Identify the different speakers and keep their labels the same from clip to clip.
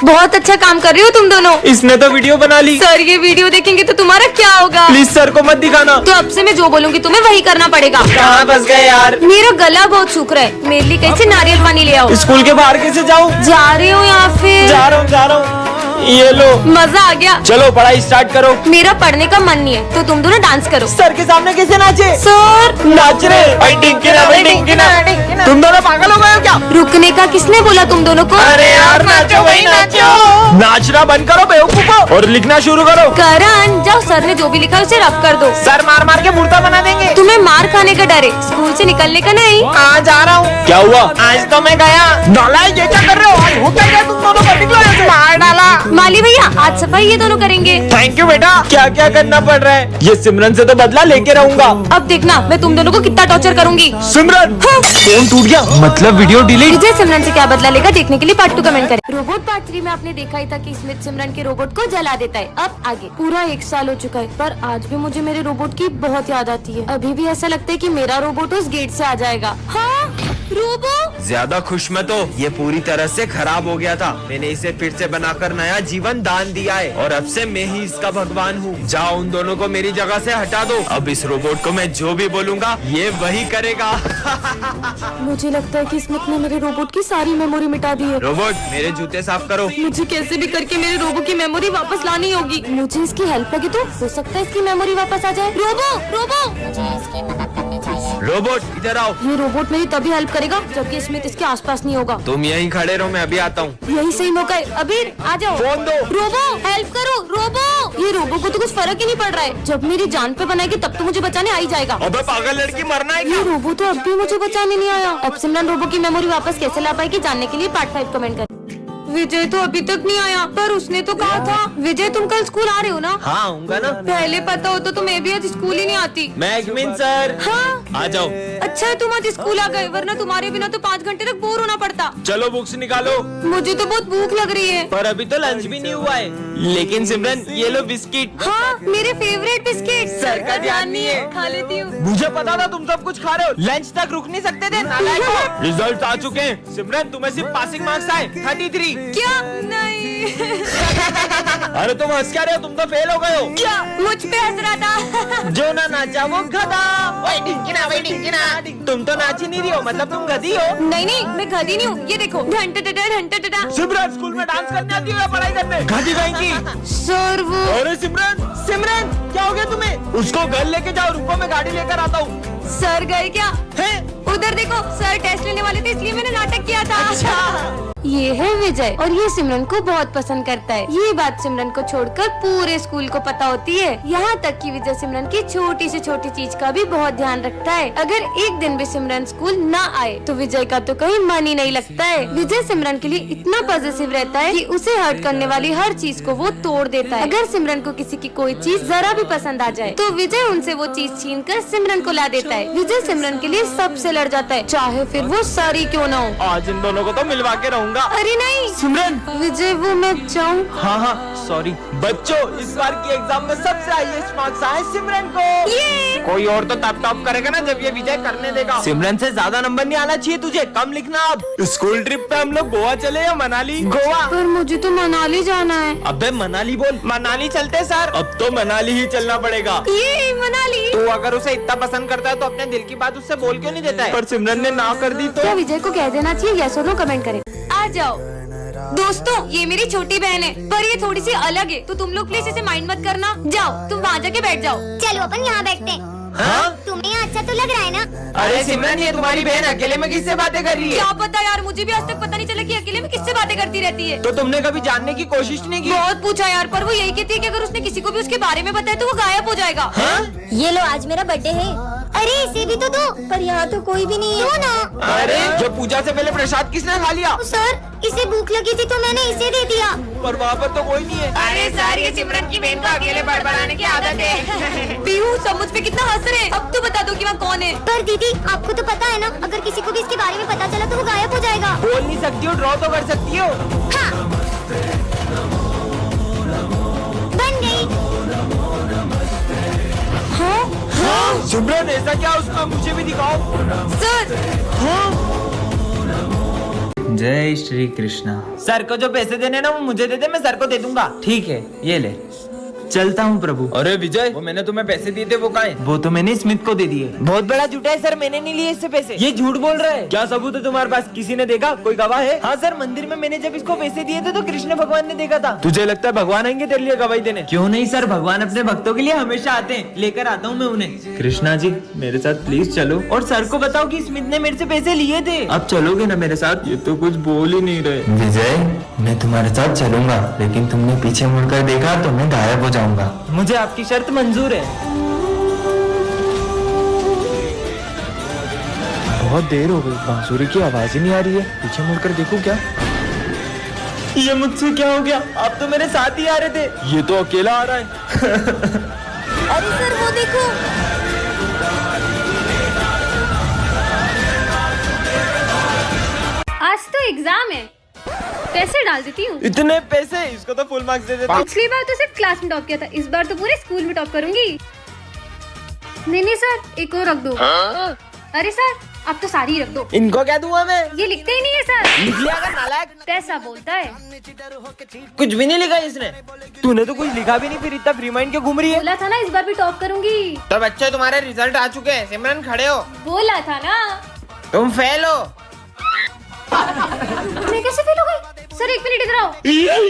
Speaker 1: बहुत अच्छा काम कर रही हो तुम दोनों।
Speaker 2: इसने तो वीडियो बना ली।
Speaker 1: सर ये वीडियो देखेंगे तो तुम्हारा क्या होगा?
Speaker 2: प्लीज सर को मत दिखाना।
Speaker 1: तो अब से मैं जो बोलूंगी तुम्हें वही करना पड़ेगा।
Speaker 2: कहाँ फंस गए यार?
Speaker 1: मेरा गला बहुत सूख रहा है, मेरे लिए कैसे नारियल पानी ले आओ।
Speaker 2: स्कूल के बाहर कैसे जाऊँ?
Speaker 1: जा रही हूँ या फिर
Speaker 2: जा रहा हूँ। ये लो,
Speaker 1: मजा आ गया।
Speaker 2: चलो पढ़ाई स्टार्ट करो।
Speaker 1: मेरा पढ़ने का मन नहीं है तो तुम दोनों डांस करो।
Speaker 2: सर के सामने कैसे नाचे?
Speaker 1: सर
Speaker 2: नाच रहे। भाई टिंकिना, भाई टिंकिना। तुम दोनों पागल हो गए हो क्या?
Speaker 1: रुकने का किसने बोला तुम दोनों को?
Speaker 2: अरे यार नाचो भाई नाचो। नाचना बंद करो बेवकूफो और लिखना शुरू करो।
Speaker 1: करण जाओ, सर ने जो भी लिखा है उसे रब कर दो।
Speaker 2: सर मार मार के मुर्दा बना देंगे।
Speaker 1: तुम्हें मार खाने का डर है, स्कूल से निकलने का नहीं।
Speaker 2: आज जा रहा हूँ। क्या हुआ? आज तो मैं गया। नालायक ये क्या कर रहे हो? आज हो क्या गया तुम दोनों को? निकलो यहाँ से। मार डाला।
Speaker 1: माली भैया आज सफाई ये दोनों करेंगे।
Speaker 2: थैंक यू बेटा। क्या क्या करना पड़ रहा है? ये सिमरन से तो बदला लेके रहूंगा।
Speaker 1: अब देखना मैं तुम दोनों को कितना टॉर्चर करूंगी।
Speaker 2: सिमरन फोन टूट गया, मतलब वीडियो डिलीट।
Speaker 1: विजय सिमरन से क्या बदला लेगा देखने के लिए पार्ट 2 कमेंट करें। रोबोट पार्ट 3 में आपने देखा ही था कि स्मिथ सिमरन के रोबोट को जला देता है। अब आगे पूरा 1 साल हो चुका है पर आज भी मुझे मेरे रोबोट की बहुत याद आती है। अभी भी ऐसा लगता है कि मेरा रोबोट उस गेट से आ जाएगा। हाँ रोबो
Speaker 2: ज्यादा खुश मत हो, ये पूरी तरह से खराब हो गया था। मैंने इसे फिर से बनाकर नया जीवन दान दिया है और अब से मैं ही इसका भगवान हूँ। जाओ उन दोनों को मेरी जगह से हटा दो। अब इस रोबोट को मैं जो भी बोलूँगा ये वही करेगा।
Speaker 1: मुझे लगता है कि स्मिथ ने मेरे रोबोट की सारी मेमोरी मिटा दी है।
Speaker 2: रोबोट मेरे जूते साफ करो।
Speaker 1: मुझे कैसे भी करके मेरे रोबो की मेमोरी वापस लानी होगी। मुझे इसकी हेल्प लगी तो हो सकता है इसकी मेमोरी वापस आ जाए। रोबो रोबो मुझे इसकी मदद करनी चाहिए।
Speaker 2: रोबोट इधर आओ।
Speaker 1: ये रोबोट मेरी तभी हेल्प करेगा जबकि स्मिथ इसके आसपास नहीं होगा।
Speaker 2: तुम यहीं खड़े रहो, मैं अभी आता हूँ।
Speaker 1: यही सही मौका है। अबीर आ जाओ।
Speaker 2: फोन दो।
Speaker 1: रोबो हेल्प करो। रोबो ये रोबो को तो कुछ फर्क ही नहीं पड़ रहा है। जब मेरी जान पे बनाएगी तब तो मुझे बचाने आ ही जाएगा।
Speaker 2: अबे पागल लड़की, मरना है
Speaker 1: ये
Speaker 2: क्या?
Speaker 1: रोबो तो अब भी मुझे बचाने नहीं आया। अब सिमरन रोबो की मेमोरी वापस कैसे ला पाएगी जानने के लिए पार्ट 5 कमेंट कर। विजय तो अभी तक नहीं आया पर उसने तो कहा था। विजय तुम कल स्कूल आ रहे हो ना?
Speaker 2: हाँ आऊंगा ना।
Speaker 1: पहले पता होता तो मैं भी आज स्कूल ही नहीं आती।
Speaker 2: मैगमिन सर
Speaker 1: हाँ
Speaker 2: आ जाओ।
Speaker 1: अच्छा है तुम आज स्कूल आ गए, वरना तुम्हारे बिना तो 5 घंटे तक बोर होना पड़ता।
Speaker 2: चलो बुक्स निकालो।
Speaker 1: मुझे तो बहुत भूख लग रही है।
Speaker 2: पर अभी तो लंच भी नहीं हुआ है। लेकिन सिमरन ये लो बिस्किट।
Speaker 1: हाँ मेरे फेवरेट बिस्किट।
Speaker 2: सर का ध्यान नहीं है।
Speaker 1: खा लेती हूँ।
Speaker 2: मुझे पता था तुम सब कुछ खा रहे हो। लंच तक रुक नहीं सकते थे नालायक। रिजल्ट आ चुके हैं। सिमरन तुम्हें सिर्फ पासिंग मार्क्स आए 33।
Speaker 1: क्या? नहीं
Speaker 2: अरे तुम हंस क्या रहे हो? तुम तो फेल हो गए हो।
Speaker 1: क्या? मुझ पे हंस रहा था।
Speaker 2: जो ना नाचा वो गधा। वही ढिंकिना। तुम तो नाच ही नहीं रही हो, मतलब तुम गधी हो।
Speaker 1: नहीं नहीं मैं गधी नहीं हूँ। ये देखो घंटा।
Speaker 2: सिमरन स्कूल में डांस करने आती हो या पढ़ाई करने? गधी कहीं की।
Speaker 1: सर वो
Speaker 2: अरे सिमरन क्या हो गया तुम्हें? उसको घर लेके जाओ, रुको मैं गाड़ी लेकर आता हूँ।
Speaker 1: सर गए क्या?
Speaker 2: है?
Speaker 1: उधर देखो सर टेस्ट लेने वाले थे इसलिए मैंने नाटक किया था। अच्छा। ये है विजय और ये सिमरन को बहुत पसंद करता है। ये बात सिमरन को छोड़कर पूरे स्कूल को पता होती है। यहाँ तक कि विजय सिमरन की छोटी से छोटी चीज का भी बहुत ध्यान रखता है। अगर एक दिन भी सिमरन स्कूल न आए तो विजय का तो कहीं मन ही नहीं लगता है। विजय सिमरन के लिए इतना पॉजिटिव रहता है कि उसे हर्ट करने वाली हर चीज को वो तोड़ देता है। अगर सिमरन को किसी की कोई चीज जरा भी पसंद आ जाए तो विजय उनसे वो चीज छीन कर सिमरन को ला देता है। विजय सिमरन के लिए सबसे लड़ जाता है, चाहे फिर वो सारी क्यों न हो।
Speaker 2: आज इन दोनों को तो मिलवा के रहूंगा।
Speaker 1: अरे नहीं
Speaker 2: सिमरन।
Speaker 1: विजय वो मैं जाऊँ।
Speaker 2: हाँ सॉरी। बच्चों इस बार की एग्जाम में सबसे हाईएस्ट मार्क्स आए सिमरन को। कोई और तो तब टॉप करेगा ना जब ये विजय करने देगा। सिमरन से ज्यादा नंबर नहीं आना चाहिए तुझे, कम लिखना। अब स्कूल ट्रिप पे हम लोग गोवा चले या मनाली? गोवा।
Speaker 1: पर मुझे तो मनाली जाना है।
Speaker 2: अबे मनाली बोल। मनाली चलते सर। अब तो मनाली ही चलना पड़ेगा।
Speaker 1: ये मनाली।
Speaker 2: तू अगर उसे इतना पसंद करता है तो अपने दिल की बात उससे बोल क्यों नहीं देता है? पर सिमरन ने ना कर दी तो।
Speaker 1: क्या विजय को कह देना चाहिए? यस और नो कमेंट करें। आ जाओ दोस्तों, ये मेरी छोटी बहन है पर ये थोड़ी सी अलग है तो तुम लोग प्लीज इसे माइंड मत करना। जाओ तुम वहाँ जाके बैठ जाओ।
Speaker 3: चलो अपन यहाँ बैठते हैं।
Speaker 2: हाँ?
Speaker 3: तुम्हें यहाँ अच्छा तो लग रहा है ना?
Speaker 2: अरे सिमरन ये तुम्हारी बहन अकेले में किससे बातें कर रही है?
Speaker 1: क्या पता यार, मुझे भी आज तक पता नहीं चला कि अकेले में किससे बातें करती रहती है।
Speaker 2: तो तुमने कभी जानने की कोशिश नहीं की?
Speaker 1: बहुत पूछा यार पर वो यही कहती है कि अगर उसने किसी को भी उसके बारे में बताया तो वो गायब हो जाएगा।
Speaker 2: हाँ?
Speaker 3: ये लो आज मेरा बर्थडे है। अरे इसे भी तो दो। पर यहाँ तो कोई भी नहीं है। दो ना।
Speaker 2: अरे जो पूजा से पहले प्रसाद किसने खा लिया?
Speaker 3: सर इसे भूख लगी थी तो मैंने इसे दे दिया।
Speaker 2: पर वहाँ पर तो कोई नहीं है।
Speaker 1: अरे सर ये सिमरन की बहन को अकेले बड़बड़ाने की आदत है। पीहू सब मुझ पे कितना हंस रहे हैं। अब तो बता दो कि वहाँ कौन है।
Speaker 3: पर दीदी आपको तो पता है ना, अगर किसी को भी इसके बारे में पता चला तो वो गायब हो जाएगा।
Speaker 2: बोल नहीं सकती हो, ड्रॉ तो कर सकती हो।
Speaker 3: हाँ। बन गई।
Speaker 1: हाँ?
Speaker 2: सिमरन ऐसा क्या उसका? मुझे भी दिखाओ।
Speaker 1: सर
Speaker 2: हाँ? जय श्री कृष्णा। सर को जो पैसे देने ना वो मुझे दे दे, मैं सर को दे दूंगा। ठीक है, ये ले। चलता हूँ प्रभु। अरे विजय, वो मैंने तुम्हें पैसे दिए थे वो कहाँ हैं? वो तो मैंने स्मिथ को दे दिए। बहुत बड़ा झूठा है सर, मैंने नहीं लिए इससे पैसे। ये झूठ बोल रहा है। क्या सबूत है तुम्हारे पास? किसी ने देखा? कोई गवाह है? हाँ सर, मंदिर में मैंने जब इसको पैसे दिए थे तो कृष्ण भगवान ने देखा था। तुझे लगता है भगवान आएंगे तेरे लिए गवाही देने? क्यों नहीं सर, भगवान अपने भक्तों के लिए हमेशा आते हैं। लेकर आता हूँ मैं उन्हें। कृष्णा जी मेरे साथ प्लीज चलो और सर को बताओ कि स्मिथ ने मेरे से पैसे लिए थे। अब चलोगे ना मेरे साथ? ये तो कुछ बोल ही नहीं रहे। विजय, मैं तुम्हारे साथ चलूंगा, लेकिन तुमने पीछे मुड़कर देखा तो मैं गायब हो जाऊंगा। मुझे आपकी शर्त मंजूर है। बहुत देर हो गई, बांसुरी की आवाज ही नहीं आ रही है। पीछे मुड़कर देखूं क्या? ये मुझसे क्या हो गया? आप तो मेरे साथ ही आ रहे थे, ये तो अकेला आ रहा है।
Speaker 3: अरे सर वो देखो।
Speaker 1: आज तो एग्जाम है, पैसे डाल देती हूँ।
Speaker 2: इतने पैसे? इसको तो फुल मार्क्स दे देता।
Speaker 1: पिछली बार तो सिर्फ क्लास में टॉप किया था, इस बार तो पूरे स्कूल में टॉप करूंगी। नहीं सर, एक और रख दो। अरे सर, अब तो सारी रख दो।
Speaker 2: इनको क्या दूंगा मैं?
Speaker 1: ये लिखते ही नहीं है सर।
Speaker 2: लिख लिया कर नालायक।
Speaker 1: कैसा बोलता है?
Speaker 2: कुछ भी नहीं लिखा इसने। तूने तो कुछ लिखा भी नहीं, फिर इतना फ्री माइंड क्यों घूम रही है?
Speaker 1: बोला था ना इस बार भी टॉप करूंगी।
Speaker 2: तो बच्चे तुम्हारे रिजल्ट आ चुके हैं। सिमरन खड़े हो।
Speaker 1: बोला था ना।
Speaker 2: तुम फेल हो।
Speaker 1: मैं कैसे फेल हो गई? सर एक मिनट इधर आओ।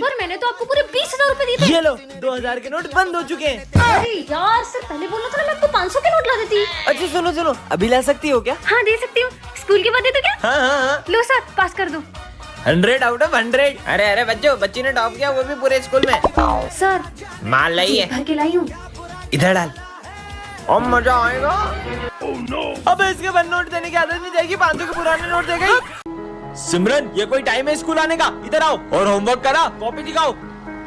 Speaker 1: पर मैंने तो आपको पूरे 20,000 रुपए दिए थे।
Speaker 2: ये लो, 2000 के नोट बंद हो चुके हैं।
Speaker 1: अरे यार सर, पहले बोलना था ना, मैं आपको 500 के नोट ला देती।
Speaker 2: अच्छा सुनो सुनो, अभी ला सकती हो क्या?
Speaker 1: हाँ दे सकती हूँ, स्कूल के बाद दे दो क्या?
Speaker 2: हाँ।
Speaker 1: लो सर, पास कर दो।
Speaker 2: 100 आउट ऑफ 100। अरे बच्चों, बच्ची ने टॉप किया, वो भी पूरे स्कूल में।
Speaker 1: सर
Speaker 2: माल लाई है,
Speaker 1: भर के लाई हूँ।
Speaker 2: इधर डाल और मजा आएगा। अब इसके बाद नोट देने की आदत नहीं जाएगी, 500 के पुराने नोट देगा। सिमरन, ये कोई टाइम है स्कूल आने का? इधर आओ और होमवर्क करा, कॉपी दिखाओ।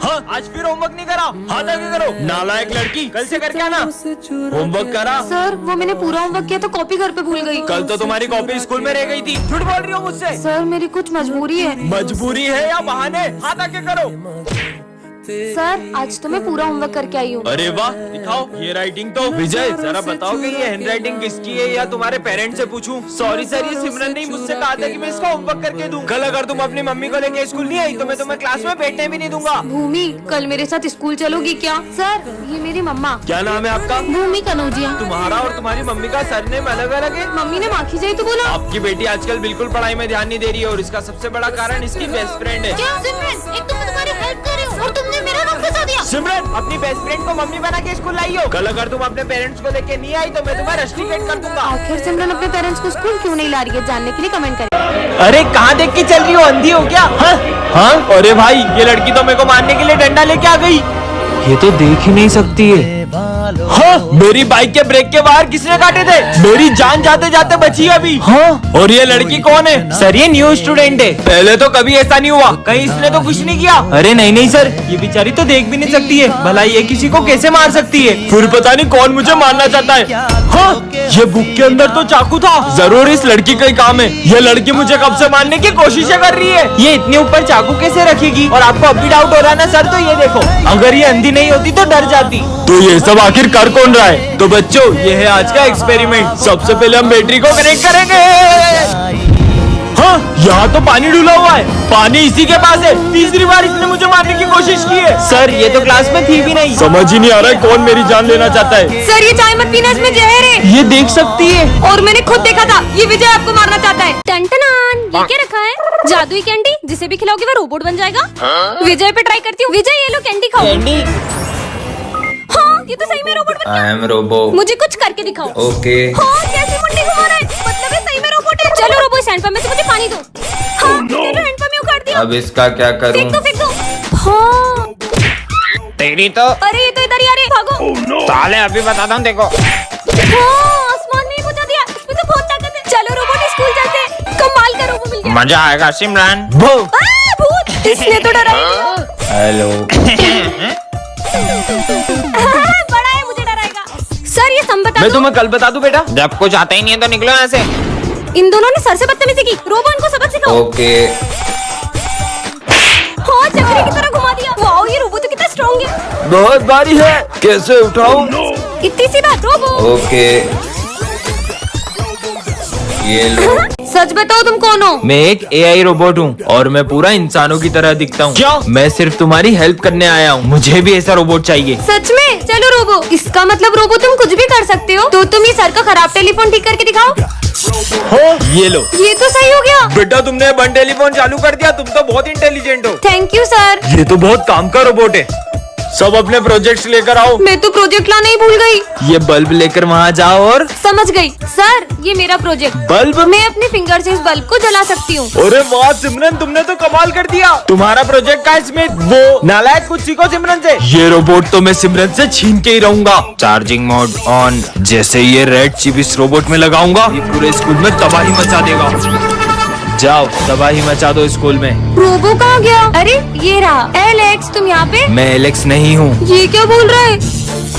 Speaker 2: हाँ, आज फिर होमवर्क नहीं करा, हाथ आगे करो। नालायक लड़की, कल से करके आना। होमवर्क करा।
Speaker 1: सर वो मैंने पूरा होमवर्क किया तो कॉपी घर पे भूल गई।
Speaker 2: कल तो तुम्हारी कॉपी स्कूल में रह गई थी। झूठ बोल रही हो मुझसे।
Speaker 1: सर मेरी कुछ मजबूरी है।
Speaker 2: मजबूरी है या बहाने? हाथ आगे करो।
Speaker 1: सर आज तो मैं पूरा होमवर्क करके आई हूँ।
Speaker 2: अरे वाह, दिखाओ ये राइटिंग तो। विजय जरा बताओ कि ये हैंड राइटिंग किसकी है या तुम्हारे पेरेंट्स से पूछूं? सॉरी सर, ये सिमरन ने मुझसे कहा था कि मैं इसका होमवर्क करके दूं। कल अगर तुम अपनी मम्मी को लेके स्कूल नहीं आई तो मैं तुम्हें क्लास में बैठने भी नहीं दूंगा।
Speaker 1: भूमि, कल मेरे साथ स्कूल चलोगी क्या? सर ये मेरी मम्मा।
Speaker 2: क्या नाम है आपका?
Speaker 1: भूमि कनौजिया।
Speaker 2: तुम्हारा और तुम्हारी मम्मी का सरनेम अलग अलग है?
Speaker 1: मम्मी ने माखी जाई तो बोला।
Speaker 2: आपकी बेटी आजकल बिल्कुल पढ़ाई में ध्यान नहीं दे रही है और इसका सबसे बड़ा कारण इसकी बेस्ट फ्रेंड है।
Speaker 1: क्या सिमरन, एक तो मैं तुम्हारी हेल्प कर रही हूँ और तुमने मेरा नाम फंसा दिया।
Speaker 2: सिमरन, अपनी बेस्ट फ्रेंड को मम्मी बना के स्कूल लाई हो। कल अगर तुम अपने पेरेंट्स को लेके नहीं आई तो मैं तुम्हें रस्टिकेट कर दूंगा।
Speaker 1: आखिर सिमरन अपने पेरेंट्स को स्कूल क्यों नहीं ला रही है, जानने के लिए कमेंट करें।
Speaker 2: अरे कहाँ देख के चल रही हो, अंधी हो क्या? हाँ? अरे भाई, ये लड़की तो मेरे को मारने के लिए डंडा लेके आ गई। ये तो देख ही नहीं सकती है। हाँ, मेरी बाइक के ब्रेक के बाहर किसने काटे थे? मेरी जान जाते जाते बची अभी। हाँ, और ये लड़की कौन है? सर ये न्यू स्टूडेंट है। पहले तो कभी ऐसा नहीं हुआ, कहीं इसने तो कुछ नहीं किया। अरे नहीं सर, ये बेचारी तो देख भी नहीं सकती है, भला ये किसी को कैसे मार सकती है? फिर पता नहीं कौन मुझे मारना चाहता है। हाँ, ये बुक के अंदर तो चाकू था, जरूर इस लड़की का ही काम है। ये लड़की मुझे कब से मारने की कोशिशें कर रही है। ये इतने ऊपर चाकू कैसे रखेगी? और आपको अब भी डाउट हो रहा है ना सर, तो ये देखो, अगर ये अंधी नहीं होती तो डर जाती। तो ये सब आखिर कर कौन रहा है? तो बच्चों, ये है आज का एक्सपेरिमेंट। सबसे पहले हम बैटरी को कनेक्ट करेंगे। हाँ, यहाँ तो पानी डूला हुआ है, पानी इसी के पास है। तीसरी बार इसने मुझे मारने की कोशिश की है। सर ये तो क्लास में थी भी नहीं। समझ ही नहीं आ रहा है कौन मेरी जान लेना चाहता है।
Speaker 1: सर ये चाय मत पीना, इसमें जहर है।
Speaker 2: ये देख सकती है
Speaker 1: और मैंने खुद देखा था, ये विजय आपको मारना चाहता है। टंटनान, ये क्या रखा है? जादुई कैंडी, जिसे भी खिलाओगे वो रोबोट बन जाएगा। विजय पे ट्राई करती हूँ। विजय ये लो कैंडी खाओ।
Speaker 2: कैंडी?
Speaker 1: हाँ ये तो सही में रोबोट बन गया।
Speaker 2: I am robo.
Speaker 1: मुझे कुछ करके दिखाओ।
Speaker 2: ओके।
Speaker 1: हाँ कैसी मुंडी घुमा रहा है, मतलब ये सही में रोबोट है। चलो रोबो, इस हैंडपंप में से मुझे पानी दो। हाँ चलो, हैंडपंप में उखाड़ दिया।
Speaker 2: अब इसका क्या करूं?
Speaker 1: फेंक दो। हाँ
Speaker 2: तेरी तो।
Speaker 1: अरे ये तो इधर ही आ रहे, भागो।
Speaker 2: साले अभी बताता हूँ, देखो।
Speaker 1: हाँ आसमान में ही बुझा दिया, इसमें तो बहुत ताकत है। चलो रोबोट स्कूल चलते हैं, कमाल का रोबो मिल गया।
Speaker 2: मजा आएगा सिमरन।
Speaker 1: भूत, इसने तो डरा ही नहीं।
Speaker 2: हेलो।
Speaker 1: बड़ा है, मुझे डराएगा। सर ये सम बता
Speaker 2: मैं
Speaker 1: दो।
Speaker 2: तुम्हें कल बता दूं बेटा। जब कुछ आता ही नहीं है तो निकलो यहाँ से।
Speaker 1: इन दोनों ने सर से बदतमीजी की, रोबो इनको सबक सिखाओ।
Speaker 2: ओके।
Speaker 1: हाँ चक्री की तरह घुमा दिया। वाओ ये रोबो तो कितना स्ट्रॉन्ग है।
Speaker 2: बहुत भारी है, कैसे उठाऊं?
Speaker 1: इतनी सी बात रोबो।
Speaker 2: ओके, ये लो।
Speaker 1: सच बताओ तुम कौन हो?
Speaker 2: मैं एक AI रोबोट हूँ और मैं पूरा इंसानों की तरह दिखता हूँ। क्यों? मैं सिर्फ तुम्हारी हेल्प करने आया हूँ, मुझे भी ऐसा रोबोट चाहिए।
Speaker 1: सच में? चलो रोबो। इसका मतलब रोबो तुम कुछ भी कर सकते हो। तो तुम ये सर का खराब टेलीफोन ठीक करके दिखाओ।
Speaker 2: हो, ये लो।
Speaker 1: ये तो सही हो गया।
Speaker 2: बेटा तुमने बन टेलीफोन चालू कर दिया, तुम तो बहुत इंटेलिजेंट हो।
Speaker 1: Thank you sir.
Speaker 2: ये तो बहुत काम का रोबोट है। सब अपने प्रोजेक्ट्स लेकर आओ।
Speaker 1: मैं तो प्रोजेक्ट लाना ही भूल गई।
Speaker 2: ये बल्ब लेकर वहाँ जाओ और
Speaker 1: समझ गई सर, ये मेरा प्रोजेक्ट।
Speaker 2: बल्ब?
Speaker 1: मैं अपने फिंगर से इस बल्ब को जला सकती हूँ।
Speaker 2: अरे वाह सिमरन, तुमने तो कमाल कर दिया। तुम्हारा प्रोजेक्ट का इसमें वो नालायक, कुछ सीखो सिमरन से। ये रोबोट तो मैं सिमरन से छीन के ही रहूंगा। Charging mode on. जैसे ये रेड चिप इस रोबोट में लगाऊंगा, ये पूरे स्कूल में तबाही मचा देगा। जाओ तबाही मचा दो स्कूल में।
Speaker 1: रोबो कहाँ गया? अरे ये रहा। एलेक्स तुम यहाँ पे?
Speaker 2: मैं एलेक्स नहीं हूँ।
Speaker 1: ये क्या बोल रहा है?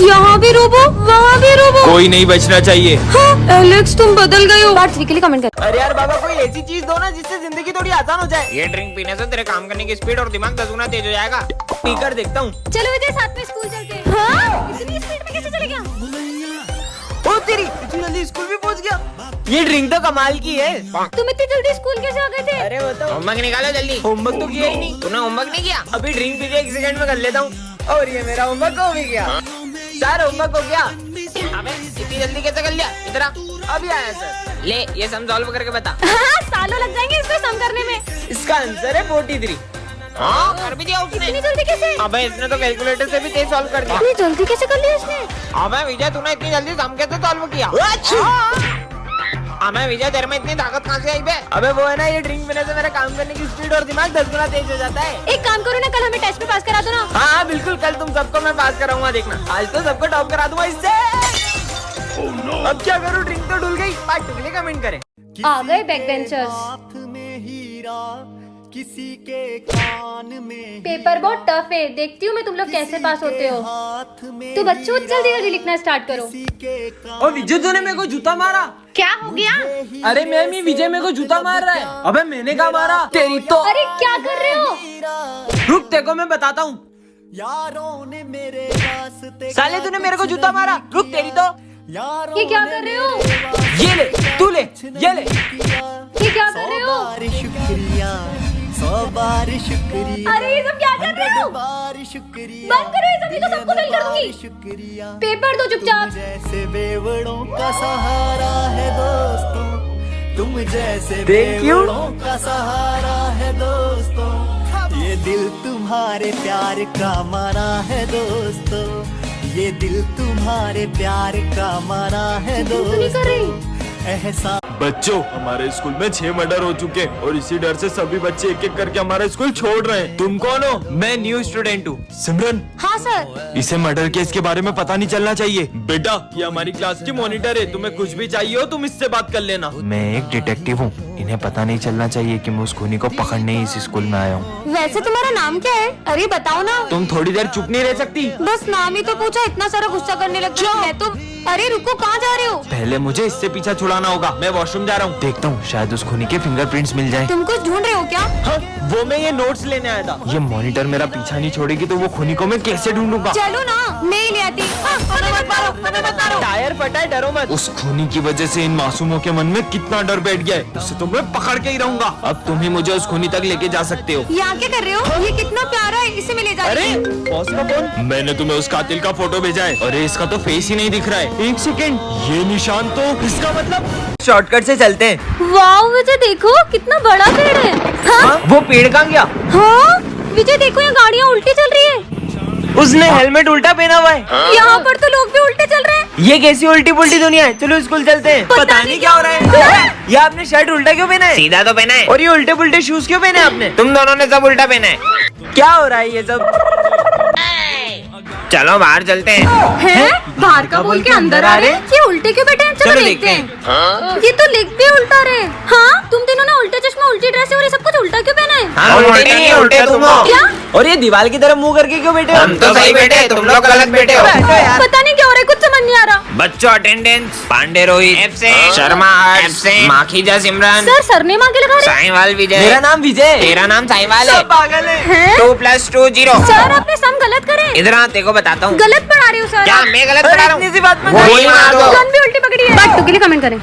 Speaker 1: यहाँ भी रोबो, वहाँ भी रोबो।
Speaker 2: कोई नहीं बचना चाहिए।
Speaker 1: हाँ, एलेक्स तुम बदल गए हो। पार्ट 3 के लिए कमेंट कर।
Speaker 2: अरे यार बाबा, कोई ऐसी चीज दो ना जिससे जिंदगी थोड़ी आसान हो जाए। ये ड्रिंक पीने से तेरे काम करने की स्पीड और दिमाग 10 गुना तेज हो जाएगा। पीकर देखता हूँ।
Speaker 1: चलो विजय साथ में स्कूल चलते हैं। हाँ? इतनी स्पीड में कैसे चले गया?
Speaker 2: ओ तेरी, इतनी जल्दी स्कूल भी पहुँच गया। ये ड्रिंक तो कमाल की है।
Speaker 1: तुम इतनी जल्दी स्कूल कैसे आ गए थे?
Speaker 2: अरे वो तो होमवर्क निकालो जल्दी। होमवर्क तो किया ही नहीं। तूने होमवर्क नहीं किया? अभी ड्रिंक पी के 1 सेकंड में कर लेता हूँ। और ये मेरा होमवर्क हो भी गया। सर होमवर्क हो गया। अबे इतनी जल्दी कैसे कर लिया? इधर आ। अभी आया सर। ले ये सम सॉल्व करके बता।
Speaker 1: हाँ, सालों लग जाएंगे इसको सम करने में।
Speaker 2: इसका आंसर है 43। हाँ कर भी दिया उसने।
Speaker 1: इतनी जल्दी कैसे?
Speaker 2: अबे इसने तो कैलकुलेटर से भी तेज सॉल्व कर दिया।
Speaker 1: इतनी जल्दी कैसे कर लिया इसने?
Speaker 2: अबे विजय, तूने इतनी जल्दी सम कैसे सॉल्व किया? अबे विजय, तेरे में इतनी ताकत कहाँ से आई बे? अबे वो है ना, ये ड्रिंक पीने से मेरा काम करने की स्पीड और दिमाग 10 गुना तेज हो जाता है।
Speaker 1: एक काम करो ना, कल हमें टेस्ट में पास करा दो ना।
Speaker 2: हाँ बिल्कुल, कल तुम सबको मैं पास कराऊंगा, देखना। आज तो सबको टॉप करा दूंगा इससे। अब क्या करूँ, ड्रिंक तो डुल गई। पार्ट 2 के लिए कमेंट करें।
Speaker 1: आ गए बैक बेंचर्स।
Speaker 4: हाथ में हीरा, किसी के कान में
Speaker 1: पेपर बहुत टफ है, देखती हूँ मैं तुम लोग कैसे पास होते हो।
Speaker 4: हाथ में
Speaker 1: तो बच्चों जल्दी जल्दी लिखना स्टार्ट करो।
Speaker 4: किसी के कान
Speaker 2: ओ विजय, तूने मेरे को जूता मारा।
Speaker 1: क्या हो गया?
Speaker 2: अरे मैम, ये विजय मेरे को जूता मार रहा है। अबे मैंने कहा मारा? तेरी तो।
Speaker 1: अरे क्या कर रहे हो?
Speaker 2: रुक, तेको मैं बताता हूँ।
Speaker 4: यारों ने मेरे रास्ते
Speaker 2: साले तूने मेरे को जूता मारा। रुक, तेरी तो।
Speaker 4: यारों
Speaker 1: ये क्या कर रहे हो?
Speaker 2: ये ले, तू ले, ये ले।
Speaker 1: ये क्या कर रहे हो?
Speaker 4: बार शुक्रिया, 100 बार शुक्रिया।
Speaker 1: अरे ये सब क्या कर रहे हो?
Speaker 4: बार शुक्रिया,
Speaker 1: बंद करो ये सब, नहीं तो सबको फेल कर दूंगी।
Speaker 4: शुक्रिया।
Speaker 1: पेपर दो चुपचाप।
Speaker 4: जैसे बेवड़ों का सहारा है दोस्तों, तुम जैसे
Speaker 2: Thank you.
Speaker 4: बेवड़ों का सहारा है दोस्तों, ये दिल तुम्हारे प्यार का मारा है दोस्तों, ये दिल तुम्हारे प्यार का मारा है
Speaker 1: नहीं कर रही।
Speaker 4: दोस्तों। एहसास
Speaker 2: बच्चों, हमारे स्कूल में 6 मर्डर हो चुके हैं और इसी डर से सभी बच्चे एक एक करके हमारा स्कूल छोड़ रहे हैं। तुम कौन हो? मैं न्यू स्टूडेंट हूँ। सिमरन,
Speaker 1: हाँ सर।
Speaker 2: इसे मर्डर केस के बारे में पता नहीं चलना चाहिए। बेटा, ये हमारी क्लास की मॉनिटर है, तुम्हें कुछ भी चाहिए हो तुम इससे बात कर लेना। मैं एक डिटेक्टिव हूँ, इन्हें पता नहीं चलना चाहिए कि मैं उस खूनी को पकड़ने ही इस स्कूल में आया हूँ।
Speaker 1: वैसे तुम्हारा नाम क्या है? अरे बताओ ना।
Speaker 2: तुम थोड़ी देर चुप नहीं रह सकती?
Speaker 1: बस नाम ही तो पूछा, इतना सारा गुस्सा करने लग गया। मैं तो। अरे रुको, कहाँ जा रहे हो?
Speaker 2: पहले मुझे इससे पीछा छुड़ाना होगा। मैं वॉशरूम जा रहा हूँ, देखता हूँ शायद उस खूनी के फिंगरप्रिंट्स मिल जाएं।
Speaker 1: तुम कुछ ढूंढ रहे हो क्या?
Speaker 2: हाँ, वो मैं ये नोट्स लेने आया था। ये मॉनिटर मेरा पीछा नहीं छोड़ेगी तो वो खूनी को मैं कैसे ढूंढूंगा?
Speaker 1: चलो ना, मैं ही ले आती।
Speaker 2: टायर फटा है, डरो मत। उस खूनी की वजह से इन मासूमों के मन में कितना डर बैठ गया है, उससे तो मैं पकड़ के ही रहूंगा। अब तुम ही मुझे उस खूनी तक लेके जा सकते हो।
Speaker 1: यहाँ क्या कर रहे हो? ये कितना प्यारा है, इसे मैं ले जा रही हूँ।
Speaker 2: बॉस का फोन। मैंने तुम्हें उस कातिल का फोटो भेजा है। अरे इसका तो फेस ही नहीं दिख रहा है। 1 सेकेंड, ये निशान तो इसका मतलब शॉर्टकट से चलते हैं।
Speaker 1: वाओ विजय, देखो कितना बड़ा पेड़ है। हाँ?
Speaker 2: वो पेड़ कहाँ गया?
Speaker 1: हाँ विजय देखो, यहाँ गाड़ियाँ उल्टी चल रही है।
Speaker 2: उसने हेलमेट उल्टा पहना हुआ है।
Speaker 1: यहाँ पर तो लोग भी उल्टे चल रहे हैं।
Speaker 2: ये कैसी उल्टी पुल्टी दुनिया है? चलो स्कूल चलते हैं। पता नहीं क्या हो रहा है। ये आपने शर्ट उल्टा क्यों पहना है? सीधा तो पहना है। और ये उल्टे पुल्टे शूज क्यों पहने आपने? तुम दोनों ने सब उल्टा पहना है। क्या हो रहा है ये सब? चलो बाहर चलते हैं।
Speaker 1: बाहर का बोल के अंदर आ रहे हैं। ये उल्टे क्यों बैठे हैं? चलो देखते हैं। ये तो लिख भी उल्टा रहे। हाँ, तुम तीनों ने उल्टे चश्मा, उल्टी ड्रेस और ये सब कुछ उल्टा क्यों पहना है?
Speaker 2: हम उल्टे नहीं, उल्टे तुम हो।
Speaker 1: क्या?
Speaker 2: और ये दीवार की तरफ मुंह करके क्यों बैठे हो? हम तो सही बैठे, तुम लोग गलत बैठे हो।
Speaker 1: पता नहीं क्या हो रहा है, कुछ समझ नहीं आ रहा।
Speaker 2: बच्चों attendance. Pandey Rohit absent, Sharma absent, Makhija Simran,
Speaker 1: sir surname आगे लगा रहे हैं।
Speaker 2: साईवाल विजय। मेरा नाम विजय। तेरा नाम साईवाल है। पागल है। 2 + 2 0।
Speaker 1: सर आपने सम गलत करे।
Speaker 2: इधर आ, तेको बताता हूँ।
Speaker 1: गलत पढ़ा रहे हो सर।
Speaker 2: क्या मैं गलत पढ़ा रहा हूँ?
Speaker 1: गन भी उल्टी पकड़ी है। पार्ट 2 के लिए कमेंट करें।